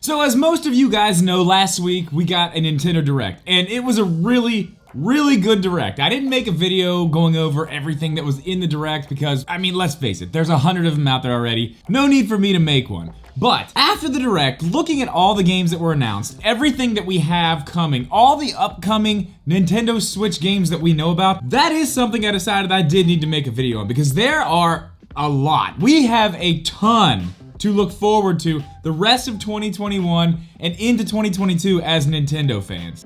So as most of you guys know, last week we got a Nintendo Direct, and it was a really good Direct. I didn't make a video going over everything that was in the Direct because, I mean, let's face it, there's 100 of them out there already. No need for me to make one. But after the Direct, looking at all the games that were announced, everything that we have coming, all the upcoming Nintendo Switch games that we know about, that is something I decided I did need to make a video on because there are a lot. We have a ton to look forward to the rest of 2021 and into 2022 as Nintendo fans.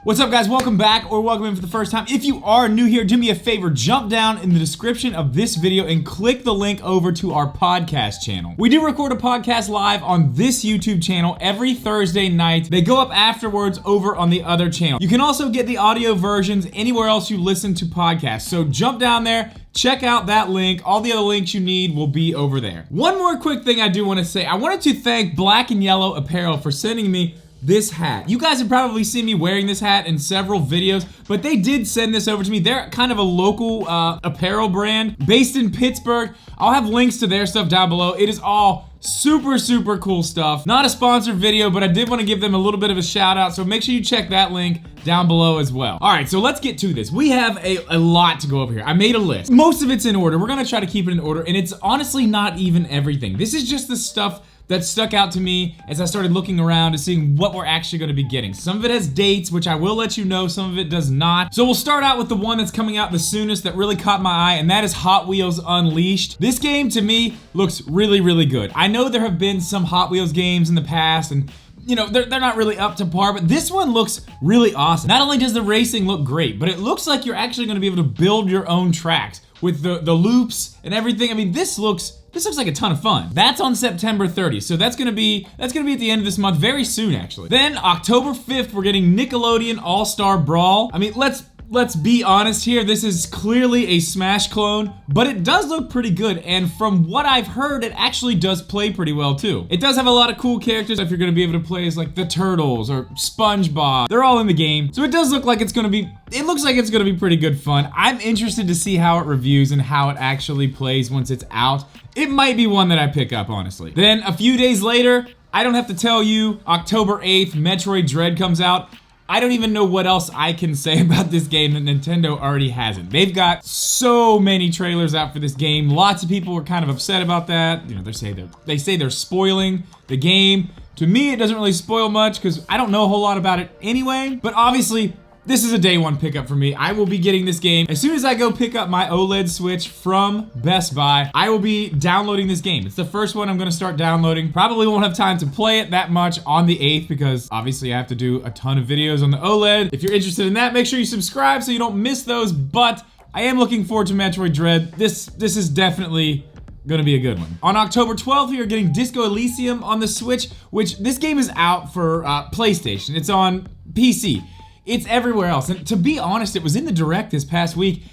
What's up, guys? Welcome back, or welcome in for the first time. If you are new here, do me a favor, jump down in the description of this video and click the link over to our podcast channel. We do record a podcast live on this YouTube channel every Thursday night. They go up afterwards over on the other channel. You can also get the audio versions anywhere else you listen to podcasts. So jump down there, check out that link. All the other links you need will be over there. One more quick thing I do want to say. I wanted to thank Black and Yellow Apparel for sending me this hat. You guys have probably seen me wearing this hat in several videos, but they did send this over to me. They're kind of a local apparel brand based in Pittsburgh. I'll have links to their stuff down below. It is all super cool stuff. Not a sponsored video, but I did want to give them a little bit of a shout out, so make sure you check that link down below as well. All right, so let's get to this. We have a lot to go over here. I made a list. Most of it's in order. We're gonna try to keep it in order, and it's honestly not even everything. This is just the stuff that stuck out to me as I started looking around and seeing what we're actually going to be getting. Some of it has dates, which I will let you know, some of it does not. So we'll start out with the one that's coming out the soonest that really caught my eye, and that is Hot Wheels Unleashed. This game, to me, looks really good. I know there have been some Hot Wheels games in the past, and you know, they're not really up to par, but this one looks really awesome. Not only does the racing look great, but it looks like you're actually going to be able to build your own tracks with the loops and everything. I mean, this looks like a ton of fun. That's on September 30th, so that's gonna be at the end of this month, very soon actually. Then October 5th, we're getting Nickelodeon All-Star Brawl. I mean, let's be honest here, this is clearly a Smash clone, but it does look pretty good, and from what I've heard, it actually does play pretty well too. It does have a lot of cool characters if you're gonna be able to play as like the Turtles or SpongeBob. They're all in the game, so it does look like it looks like it's gonna be pretty good fun. I'm interested to see how it reviews and how it actually plays once it's out. It might be one that I pick up, honestly. Then a few days later, I don't have to tell you, October 8th, Metroid Dread comes out. I don't even know what else I can say about this game that Nintendo already hasn't. They've got so many trailers out for this game. Lots of people were kind of upset about that. You know, they say they're spoiling the game. To me, it doesn't really spoil much because I don't know a whole lot about it anyway. But obviously, this is a day one pickup for me. I will be getting this game. As soon as I go pick up my OLED Switch from Best Buy, I will be downloading this game. It's the first one I'm gonna start downloading. Probably won't have time to play it that much on the 8th because obviously I have to do a ton of videos on the OLED. If you're interested in that, make sure you subscribe so you don't miss those, but I am looking forward to Metroid Dread. This is definitely gonna be a good one. On October 12th, we are getting Disco Elysium on the Switch, which this game is out for PlayStation. It's on PC. It's everywhere else, and to be honest, it was in the Direct this past week,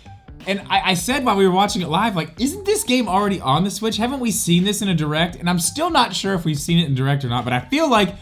and I said while we were watching it live, like, isn't this game already on the Switch? Haven't we seen this in a Direct? And I'm still not sure if we've seen it in Direct or not, but I feel like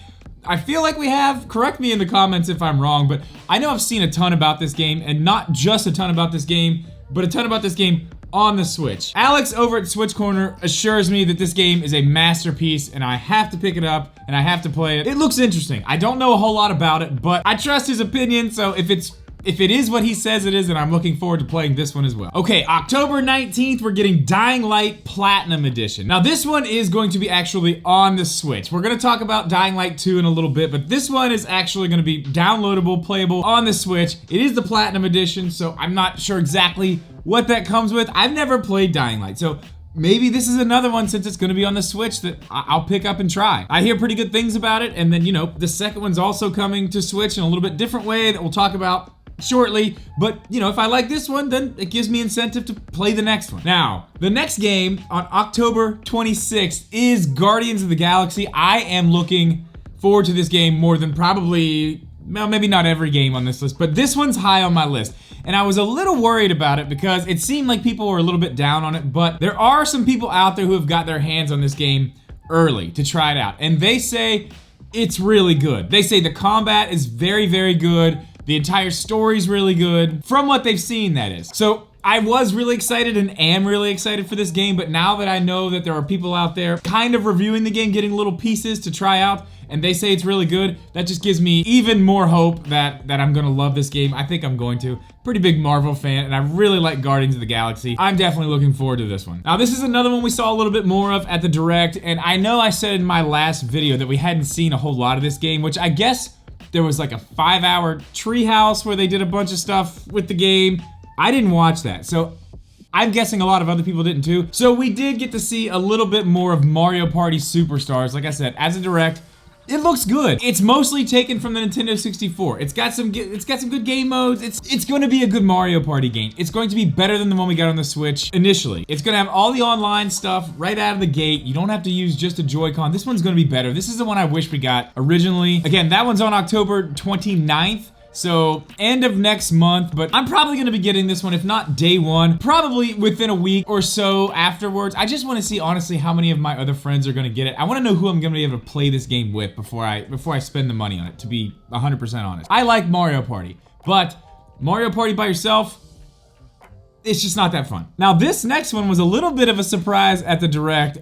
we have. Correct me in the comments if I'm wrong, but I know I've seen a ton about this game, and not just a ton about this game, but a ton about this game on the Switch. Alex over at Switch Corner assures me that this game is a masterpiece and I have to pick it up and I have to play it. It looks interesting. I don't know a whole lot about it, but I trust his opinion, so if it is what he says it is, then I'm looking forward to playing this one as well. Okay, October 19th, we're getting Dying Light Platinum Edition. Now this one is going to be actually on the Switch. We're gonna talk about Dying Light 2 in a little bit, but this one is actually gonna be downloadable, playable on the Switch. It is the Platinum Edition, so I'm not sure exactly what that comes with. I've never played Dying Light, so maybe this is another one, since it's gonna be on the Switch, that I'll pick up and try. I hear pretty good things about it, and then, you know, the second one's also coming to Switch in a little bit different way that we'll talk about shortly, but you know, if I like this one, then it gives me incentive to play the next one. Now, the next game on October 26th is Guardians of the Galaxy. I am looking forward to this game more than probably, well, maybe not every game on this list, but this one's high on my list. And I was a little worried about it because it seemed like people were a little bit down on it, but there are some people out there who have got their hands on this game early to try it out, and they say it's really good. They say the combat is very good. The entire story's really good, from what they've seen, that is. So I was really excited and am really excited for this game, but now that I know that there are people out there kind of reviewing the game, getting little pieces to try out, and they say it's really good, that just gives me even more hope that I'm gonna love this game. I think I'm going to. Pretty big Marvel fan, and I really like Guardians of the Galaxy. I'm definitely looking forward to this one. Now, this is another one we saw a little bit more of at the Direct, and I know I said in my last video that we hadn't seen a whole lot of this game, which I guess there was like a 5-hour treehouse where they did a bunch of stuff with the game. I didn't watch that, so I'm guessing a lot of other people didn't too. So we did get to see a little bit more of Mario Party Superstars, like I said, as a Direct. It looks good. It's mostly taken from the Nintendo 64. It's got some good game modes. It's going to be a good Mario Party game. It's going to be better than the one we got on the Switch initially. It's going to have all the online stuff right out of the gate. You don't have to use just a Joy-Con. This one's going to be better. This is the one I wish we got originally. Again, that one's on October 29th. So, end of next month, but I'm probably gonna be getting this one, if not day one, probably within a week or so afterwards. I just wanna see, honestly, how many of my other friends are gonna get it. I wanna know who I'm gonna be able to play this game with before I spend the money on it, to be 100% honest. I like Mario Party, but Mario Party by yourself, it's just not that fun. Now, this next one was a little bit of a surprise at the Direct.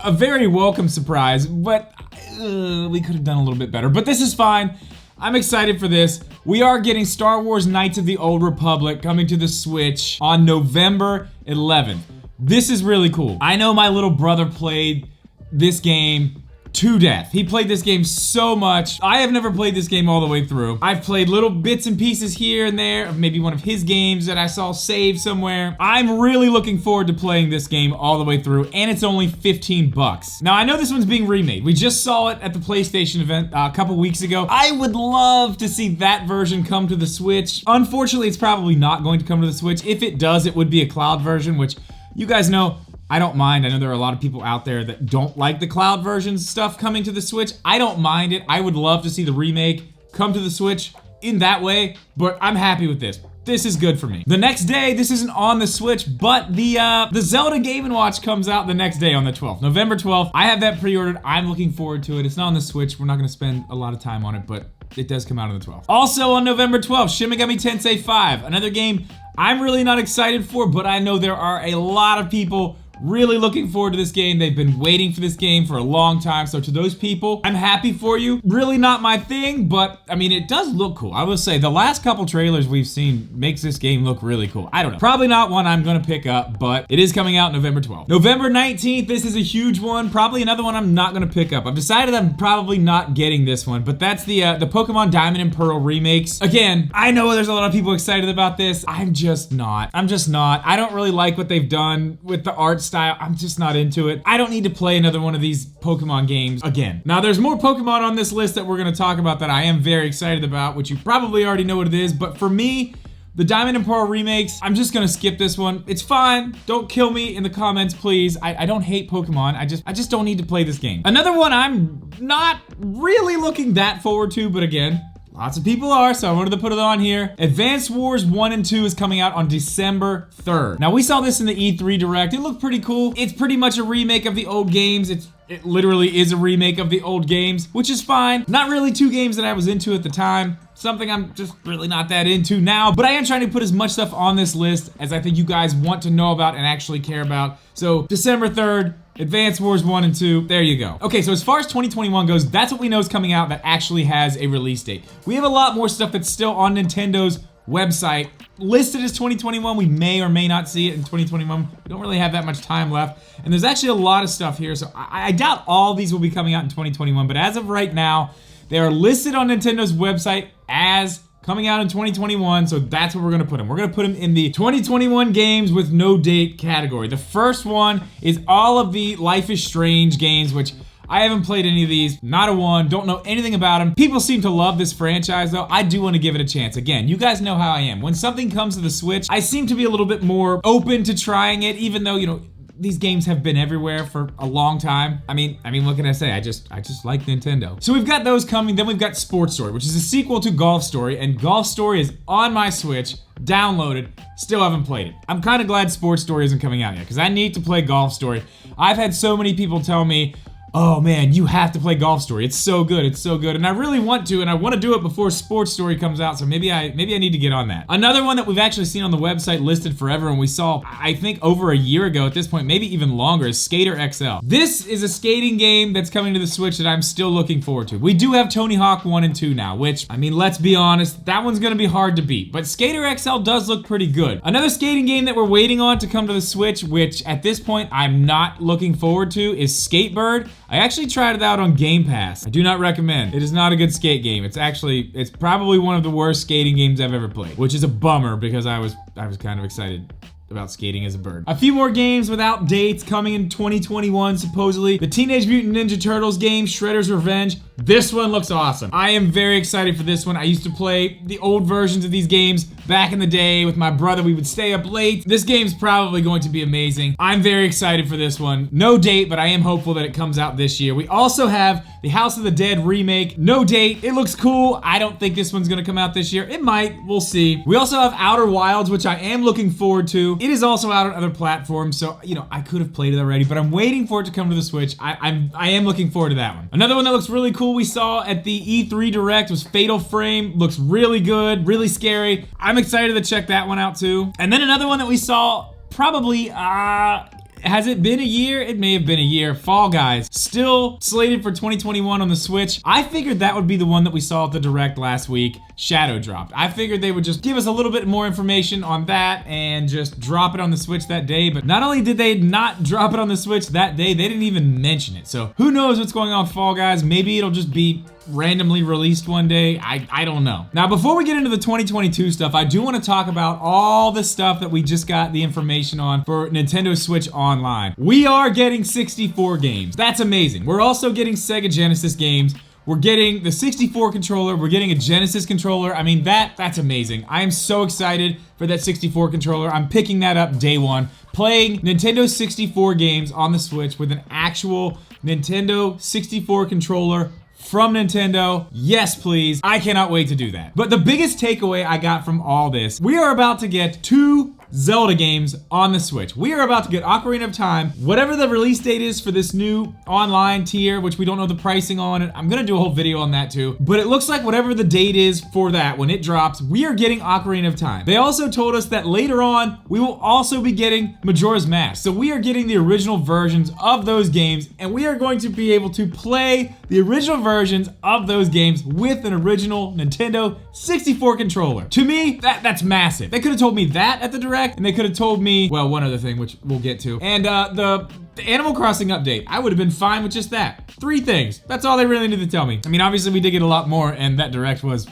A very welcome surprise, but we could have done a little bit better, but this is fine. I'm excited for this. We are getting Star Wars Knights of the Old Republic coming to the Switch on November 11th. This is really cool. I know my little brother played this game to death. He played this game so much. I have never played this game all the way through. I've played little bits and pieces here and there of maybe one of his games that I saw saved somewhere. I'm really looking forward to playing this game all the way through, and it's only 15 bucks. Now, I know this one's being remade. We just saw it at the PlayStation event a couple weeks ago. I would love to see that version come to the Switch. Unfortunately, it's probably not going to come to the Switch. If it does, it would be a cloud version, which you guys know, I don't mind. I know there are a lot of people out there that don't like the cloud version stuff coming to the Switch. I don't mind it. I would love to see the remake come to the Switch in that way, but I'm happy with this. This is good for me. The next day, this isn't on the Switch, but the Zelda Game & Watch comes out the next day on the 12th, November 12th. I have that pre-ordered. I'm looking forward to it. It's not on the Switch. We're not gonna spend a lot of time on it, but it does come out on the 12th. Also on November 12th, Shimagami Tensei 5, another game I'm really not excited for, but I know there are a lot of people really looking forward to this game. They've been waiting for this game for a long time. So to those people, I'm happy for you. Really not my thing, but I mean, it does look cool. I will say the last couple trailers we've seen makes this game look really cool. I don't know. Probably not one I'm gonna pick up, but it is coming out November 12th. November 19th, this is a huge one. Probably another one I'm not gonna pick up. I've decided I'm probably not getting this one, but that's the Pokemon Diamond and Pearl remakes. Again, I know there's a lot of people excited about this. I'm just not. I don't really like what they've done with the art style. I'm just not into it. I don't need to play another one of these Pokemon games again. Now, there's more Pokemon on this list that we're gonna talk about that I am very excited about, which you probably already know what it is, but for me, the Diamond and Pearl remakes, I'm just gonna skip this one. It's fine. Don't kill me in the comments, please. I don't hate Pokemon. I just don't need to play this game. Another one I'm not really looking that forward to, but again, lots of people are, so I wanted to put it on here. Advance Wars 1 and 2 is coming out on December 3rd. Now, we saw this in the E3 Direct. It looked pretty cool. It's pretty much a remake of the old games. It literally is a remake of the old games, which is fine. Not really two games that I was into at the time. Something I'm just really not that into now, but I am trying to put as much stuff on this list as I think you guys want to know about and actually care about. So, December 3rd, Advance Wars 1 and 2, there you go. Okay, so as far as 2021 goes, that's what we know is coming out that actually has a release date. We have a lot more stuff that's still on Nintendo's website listed as 2021. We may or may not see it in 2021. We don't really have that much time left. And there's actually a lot of stuff here, so I doubt all these will be coming out in 2021, but as of right now, they are listed on Nintendo's website as coming out in 2021, so that's where we're gonna put them. We're gonna put them in the 2021 games with no date category. The first one is all of the Life is Strange games, which I haven't played any of these, not a one, don't know anything about them. People seem to love this franchise though. I do want to give it a chance. Again, you guys know how I am. When something comes to the Switch, I seem to be a little bit more open to trying it, even though, you know, these games have been everywhere for a long time. I mean, what can I say? I just like Nintendo. So we've got those coming. Then we've got Sports Story, which is a sequel to Golf Story, and Golf Story is on my Switch, downloaded, still haven't played it. I'm kind of glad Sports Story isn't coming out yet, because I need to play Golf Story. I've had so many people tell me, Oh man, you have to play Golf Story. It's so good, it's so good. And I really want to, and I want to do it before Sports Story comes out, so maybe I need to get on that. Another one that we've actually seen on the website listed forever, and we saw, I think, over a year ago at this point, maybe even longer, is Skater XL. This is a skating game that's coming to the Switch that I'm still looking forward to. We do have Tony Hawk 1 and 2 now, which, I mean, let's be honest, that one's gonna be hard to beat, but Skater XL does look pretty good. Another skating game that we're waiting on to come to the Switch, which at this point I'm not looking forward to, is Skatebird. I actually tried it out on Game Pass. I do not recommend. It is not a good skate game. It's probably one of the worst skating games I've ever played, which is a bummer because I was kind of excited about skating as a bird. A few more games without dates coming in 2021, supposedly. The Teenage Mutant Ninja Turtles game, Shredder's Revenge. This one looks awesome. I am very excited for this one. I used to play the old versions of these games back in the day with my brother. We would stay up late. This game's probably going to be amazing. I'm very excited for this one. No date, but I am hopeful that it comes out this year. We also have the House of the Dead remake. No date. It looks cool. I don't think this one's gonna come out this year. It might. We'll see. We also have Outer Wilds, which I am looking forward to. It is also out on other platforms, so, you know, I could have played it already, but I'm waiting for it to come to the Switch. I am looking forward to that one. Another one that looks really cool we saw at the E3 Direct was Fatal Frame. Looks really good, really scary. I'm excited to check that one out too. And then another one that we saw probably, has it been a year? It may have been a year. Fall Guys, still slated for 2021 on the Switch. I figured that would be the one that we saw at the Direct last week. Shadow dropped. I figured they would just give us a little bit more information on that and just drop it on the Switch that day, but not only did they not drop it on the Switch that day, they didn't even mention it. So who knows what's going on with Fall Guys? Maybe it'll just be randomly released one day. I don't know. Now, before we get into the 2022 stuff, I do want to talk about all the stuff that we just got the information on for Nintendo Switch Online. We are getting 64 games. That's amazing. We're also getting Sega Genesis games. We're getting the 64 controller. We're getting a Genesis controller. I mean, that's amazing. I am so excited for that 64 controller. I'm picking that up day one. Playing Nintendo 64 games on the Switch with an actual Nintendo 64 controller from Nintendo. Yes, please. I cannot wait to do that. But the biggest takeaway I got from all this, we are about to get 2 Zelda games on the Switch. We are about to get Ocarina of Time, whatever the release date is for this new online tier, which we don't know the pricing on it. I'm gonna do a whole video on that too. But it looks like whatever the date is for that, when it drops, we are getting Ocarina of Time. They also told us that later on, we will also be getting Majora's Mask. So we are getting the original versions of those games, and we are going to be able to play the original versions of those games with an original Nintendo 64 controller. To me, that's massive. They could have told me that at the Direct, and they could have told me, well, one other thing, which we'll get to. And the Animal Crossing update, I would have been fine with just that. 3 things. That's all they really needed to tell me. I mean, obviously we did get a lot more, and that direct was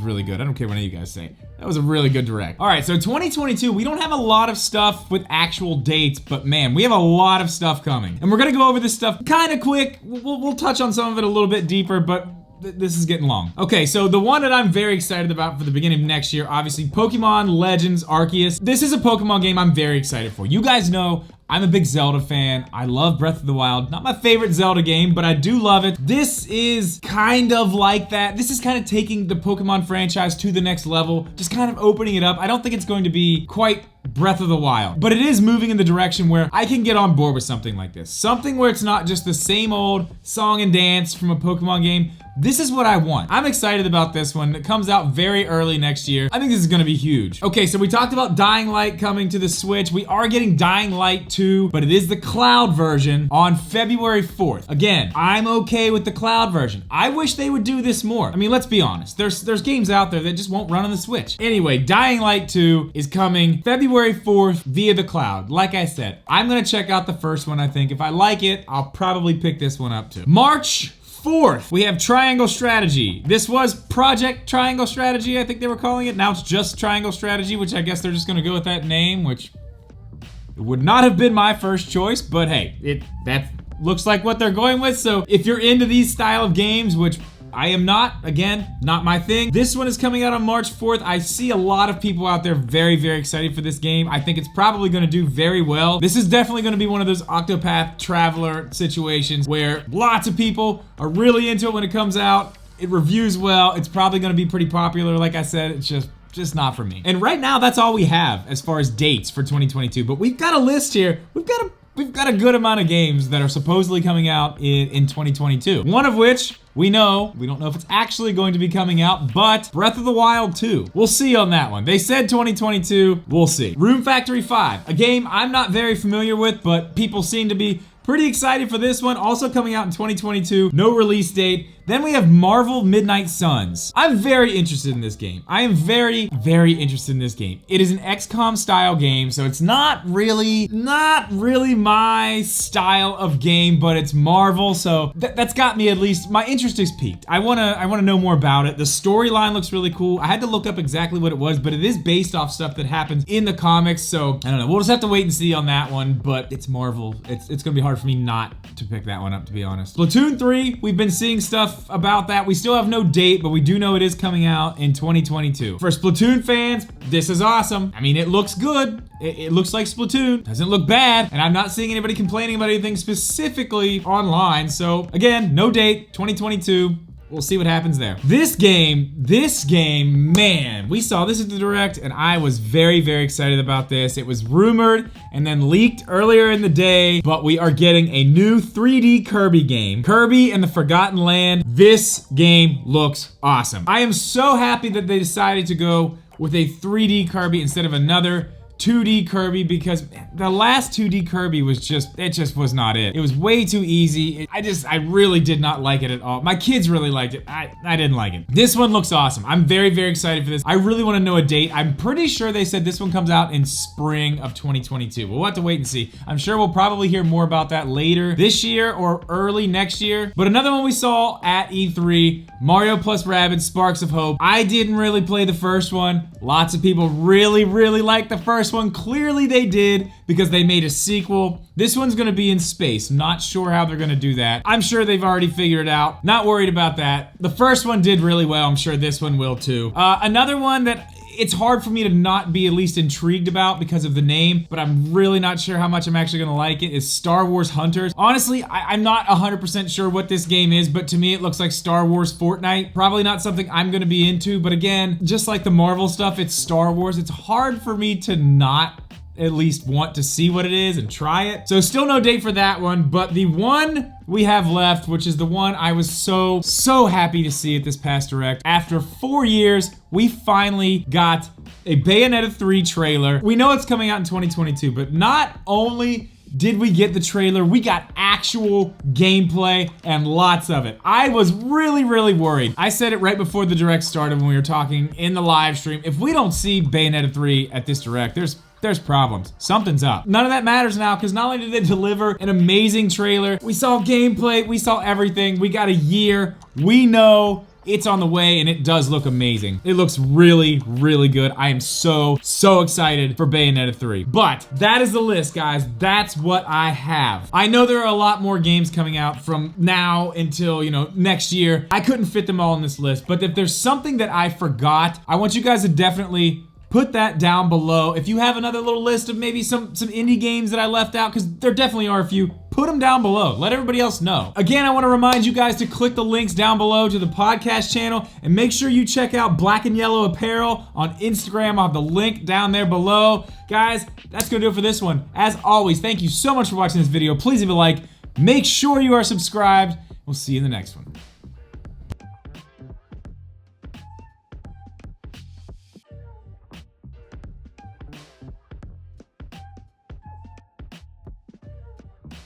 really good. I don't care what any of you guys say. That was a really good direct. All right, so 2022, we don't have a lot of stuff with actual dates, but man, we have a lot of stuff coming. And we're gonna go over this stuff kind of quick. We'll touch on some of it a little bit deeper, but this is getting long. Okay, so the one that I'm very excited about for the beginning of next year, obviously Pokemon Legends Arceus. This is a Pokemon game I'm very excited for. You guys know I'm a big Zelda fan. I love Breath of the Wild. Not my favorite Zelda game, but I do love it. This is kind of like that. This is kind of taking the Pokemon franchise to the next level, just kind of opening it up. I don't think it's going to be quite Breath of the Wild, but it is moving in the direction where I can get on board with something like this. Something where it's not just the same old song and dance from a Pokemon game. This is what I want. I'm excited about this one. It comes out very early next year. I think this is gonna be huge. Okay, so we talked about Dying Light coming to the Switch. We are getting Dying Light 2, but it is the cloud version on February 4th. Again, I'm okay with the cloud version. I wish they would do this more. I mean, let's be honest. There's games out there that just won't run on the Switch. Anyway, Dying Light 2 is coming February 4th via the cloud. Like I said, I'm gonna check out the first one, I think. If I like it, I'll probably pick this one up too. March 4th, we have Triangle Strategy. This was Project Triangle Strategy, I think they were calling it. Now it's just Triangle Strategy, which I guess they're just gonna go with that name, which would not have been my first choice, but hey, that looks like what they're going with. So if you're into these style of games, which I am not, again, not my thing. This one is coming out on March 4th. I see a lot of people out there very, very excited for this game. I think it's probably gonna do very well. This is definitely gonna be one of those Octopath Traveler situations where lots of people are really into it when it comes out. It reviews well. It's probably gonna be pretty popular. Like I said, it's just not for me. And right now, that's all we have as far as dates for 2022. But we've got a list here. We've got a we've got a good amount of games that are supposedly coming out in 2022. One of which we don't know if it's actually going to be coming out, but Breath of the Wild 2. We'll see on that one. They said 2022, we'll see. Room Factory 5, a game I'm not very familiar with, but people seem to be pretty excited for this one. Also coming out in 2022, no release date. Then we have Marvel Midnight Suns. I'm very interested in this game. I am very, very interested in this game. It is an XCOM style game, so it's not really my style of game, but it's Marvel, so that's got me at least, my interest is piqued. I wanna know more about it. The storyline looks really cool. I had to look up exactly what it was, but it is based off stuff that happens in the comics, so I don't know. We'll just have to wait and see on that one, but it's Marvel. It's gonna be hard for me not to pick that one up, to be honest. Splatoon 3, we've been seeing stuff about that. We still have no date, but we do know it is coming out in 2022. For Splatoon fans, this is awesome. I mean, it looks good. It looks like Splatoon. Doesn't look bad. And I'm not seeing anybody complaining about anything specifically online. So again, no date, 2022. We'll see what happens there. This game, man, we saw this at the Direct and I was very, very excited about this. It was rumored and then leaked earlier in the day, but we are getting a new 3D Kirby game. Kirby and the Forgotten Land. This game looks awesome. I am so happy that they decided to go with a 3D Kirby instead of another 2D Kirby, because the last 2D Kirby was it just was not it. It was way too easy. I really did not like it at all. My kids really liked it. I didn't like it. This one looks awesome. I'm very, very excited for this. I really want to know a date. I'm pretty sure they said this one comes out in spring of 2022. We'll have to wait and see. I'm sure we'll probably hear more about that later this year or early next year. But another one we saw at E3, Mario plus Rabbids Sparks of Hope. I didn't really play the first one. Lots of people really, really liked the first one. Clearly they did, because they made a sequel. This one's gonna be in space. Not sure how they're gonna do that. I'm sure they've already figured it out. Not worried about that. The first one did really well. I'm sure this one will too. Another one that it's hard for me to not be at least intrigued about because of the name, but I'm really not sure how much I'm actually gonna like it, is Star Wars Hunters. Honestly, I'm not 100% sure what this game is, but to me it looks like Star Wars Fortnite. Probably not something I'm gonna be into, but again, just like the Marvel stuff, it's Star Wars. It's hard for me to not at least want to see what it is and try it. So still no date for that one, but the one we have left, which is the one I was so happy to see at this past Direct. After 4 years, we finally got a Bayonetta 3 trailer. We know it's coming out in 2022, but not only did we get the trailer, we got actual gameplay and lots of it. I was really, really worried. I said it right before the Direct started when we were talking in the live stream. If we don't see Bayonetta 3 at this Direct, there's problems. Something's up. None of that matters now, because not only did they deliver an amazing trailer, we saw gameplay, we saw everything, we got a year. We know it's on the way, and it does look amazing. It looks really, really good. I am so excited for Bayonetta 3. But that is the list, guys. That's what I have. I know there are a lot more games coming out from now until, next year. I couldn't fit them all on this list, but if there's something that I forgot, I want you guys to definitely put that down below. If you have another little list of maybe some indie games that I left out, because there definitely are a few, put them down below. Let everybody else know. Again, I want to remind you guys to click the links down below to the podcast channel, and make sure you check out Black and Yellow Apparel on Instagram. I'll have the link down there below. Guys, that's gonna do it for this one. As always, thank you so much for watching this video. Please leave a like. Make sure you are subscribed. We'll see you in the next one.